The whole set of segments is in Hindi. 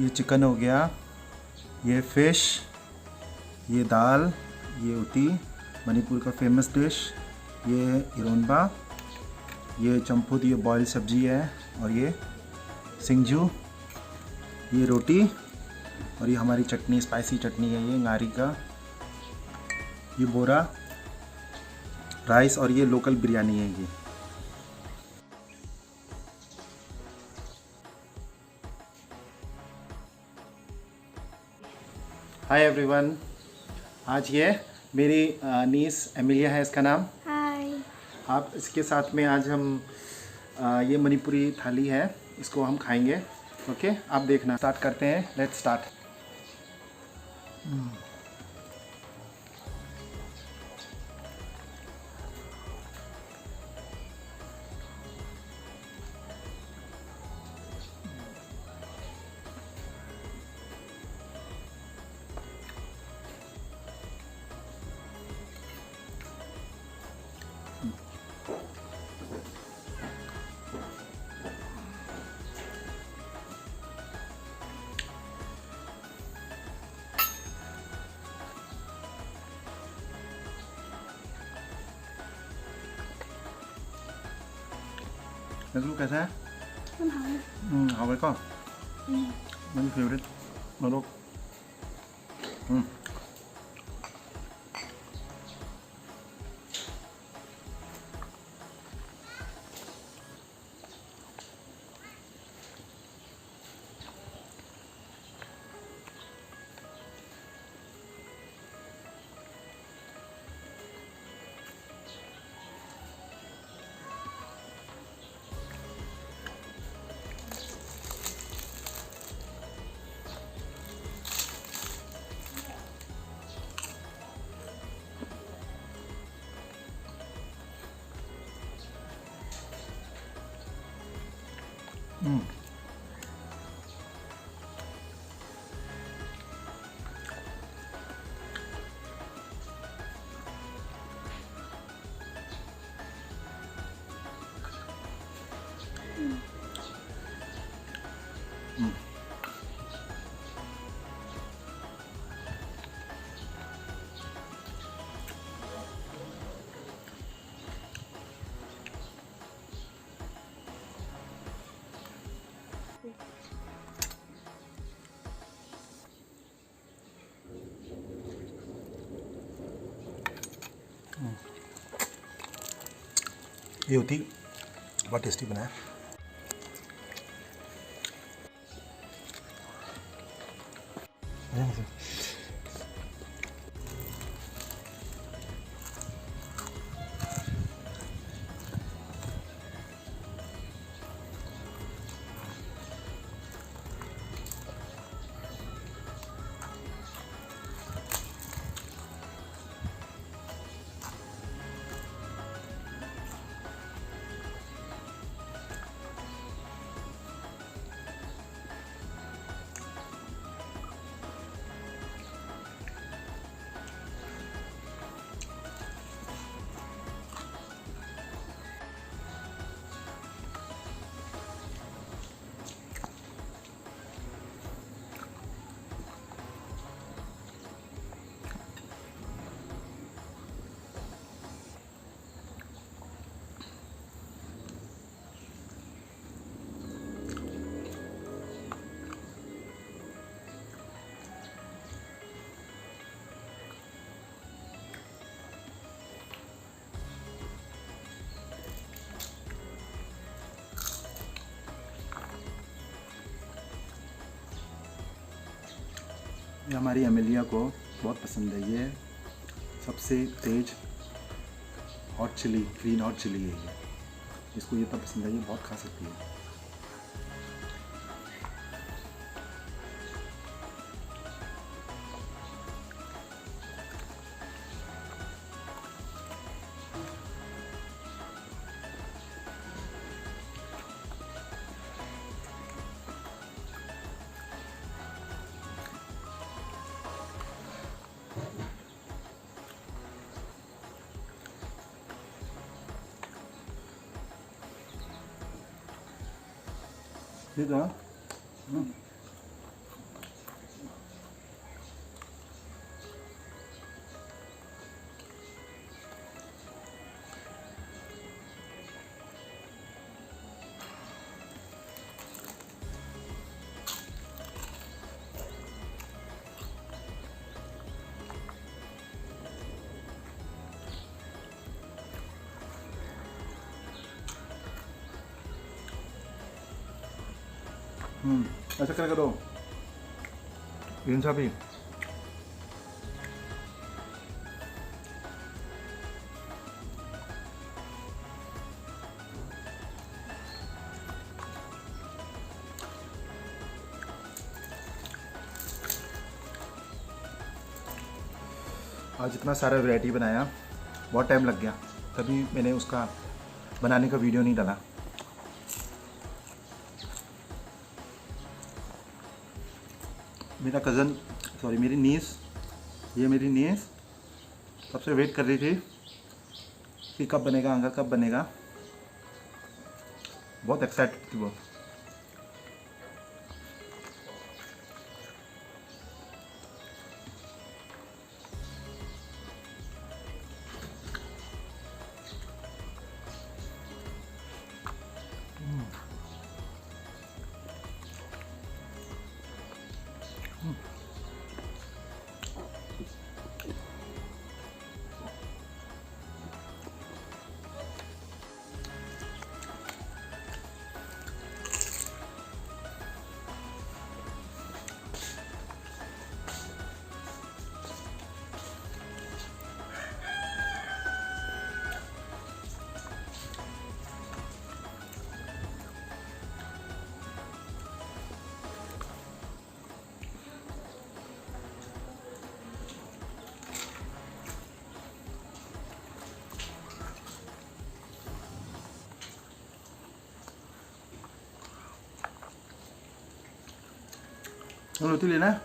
ये चिकन हो गया, ये फिश, ये दाल, ये उटी मणिपुर का फेमस डिश, ये इरोनबा, ये चंपुद, ये बॉयल सब्जी है, और ये सिंगजू, ये रोटी, और ये हमारी चटनी, स्पाइसी चटनी है, ये नारी का, ये बोरा राइस, और ये लोकल बिरयानी है ये। हाय एवरीवन, आज ये मेरी नीस एमिलिया है, इसका नाम। हाय। आप इसके साथ में आज हम ये मणिपुरी थाली है, इसको हम खाएंगे। ओके, आप देखना। स्टार्ट करते हैं, लेट्स स्टार्ट। नजरू कैसा है? हाउ का मेरी फेवरेट नरोक। ये होती बहुत टेस्टी बना है। ये हमारी अमेलिया को बहुत पसंद है। ये सबसे तेज hot chili, green hot chili है ये। इसको ये इतना पसंद है, ये बहुत खा सकती है। ठीक है। ऐसा करके दो इन सभी। आज इतना सारा वैरायटी बनाया, बहुत टाइम लग गया, तभी मैंने उसका बनाने का वीडियो नहीं डाला। मेरा कज़न, सॉरी मेरी नीस, ये मेरी नीस कब से वेट कर रही थी कि कब बनेगा अंकल, कब बनेगा। बहुत एक्साइटेड थी वो। रोटी लेना है?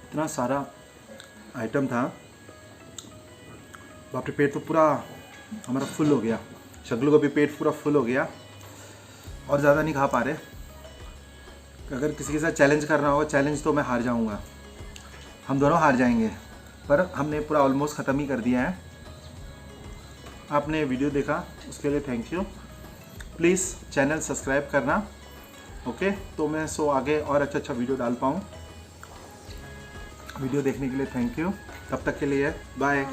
इतना सारा आइटम था, बाप रे, पेट तो पूरा हमारा फुल हो गया। शगलू का भी पेट पूरा फुल हो गया और ज़्यादा नहीं खा पा रहे। अगर किसी के साथ चैलेंज करना होगा, चैलेंज तो मैं हार जाऊंगा, हम दोनों हार जाएंगे, पर हमने पूरा ऑलमोस्ट ख़त्म ही कर दिया है। आपने वीडियो देखा उसके लिए thank you. Please channel subscribe करना, ओके, तो मैं आगे और अच्छा वीडियो डाल पाऊँ। वीडियो देखने के लिए थैंक यू। तब तक के लिए बाय।